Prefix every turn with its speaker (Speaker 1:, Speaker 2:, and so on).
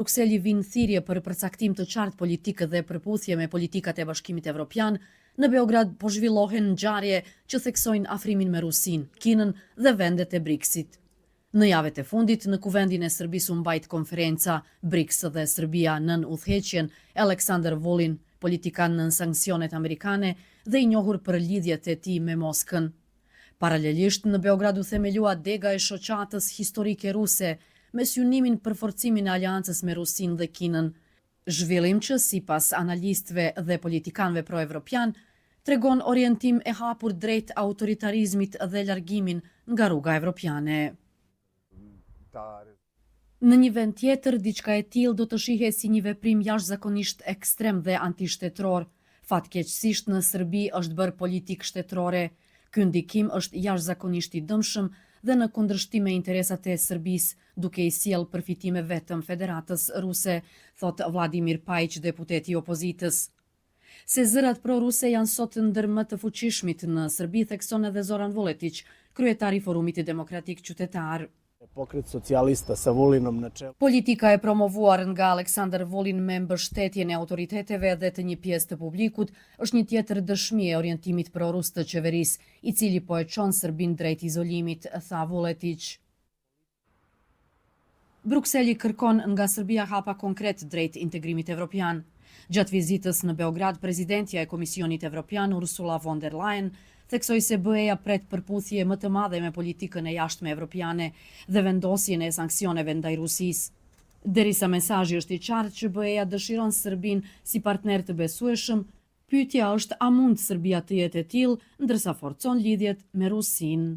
Speaker 1: Brukseli vin thirrje për përcaktim të qartë politikë dhe përputhje me politikat e Bashkimit Evropian. Në Beograd po zhvillohen ngjarje që theksojnë afrimin me Rusin, Kinën dhe vendet e BRICS-it. Në javët e fundit, në kuvendin e Serbisë u mbajt konferenca BRICS dhe Serbia nën udhëheqjen Aleksandar Vulin, politikan nën sanksionet amerikane dhe i njohur për lidhjet e tij me Moskën. Paralelisht, në Beograd u themelua dega e shoqatës historike ruse, me synimin për forcimin e aleancës me Rusin dhe Kinën. Zhvillim që, sipas analistëve dhe politikanëve pro-evropian, tregon orientim e hapur drejt autoritarizmit dhe largimin nga rruga evropiane. Në një vend tjetër, diçka e tillë do të shihet si një veprim jashtëzakonisht ekstrem dhe antishtetror. Fatkeqësisht në Serbi është bërë politikë shtetërore. Ky ndikim është jashtëzakonisht i dëmshëm dhe në kundërshtim me interesat e Serbisë, duke i sjellë përfitime vetëm Federatës Ruse, thot Vladimir Pajić, deputeti i opozitës. Se zërat pro-ruse janë sot ndër më të fuqishmit në Serbi, thekson edhe Zoran Vuletić, kryetari i Forumit Demokratik Qytetar.
Speaker 2: Pokret socialista sa Vulinom në čelu.
Speaker 1: Politika e promovuar nga Aleksandar Vulin me mbështetjen e autoriteteve dhe të një pjesë të publikut është një tjetër dëshmi e orientimit pro-rus të qeverisë, i cili po e çon Serbin drejt izolimit, tha Vuletić. Brukseli kërkon nga Serbia hapa konkret drejt integrimit evropian. Gjatë vizitës në Beograd, presidentja e Komisionit Evropian Ursula von der Leyen theksoi se BE-ja pret përputhje më të madhe me politikën e jashtme evropiane dhe vendosjen e sanksioneve ndaj Rusisë. Derisa mesazhi është i qartë që BE-ja dëshiron Serbin si partner të besueshëm, pyetja është a mund Serbia të jetë e tillë ndërsa forcon lidhjet me Rusinë.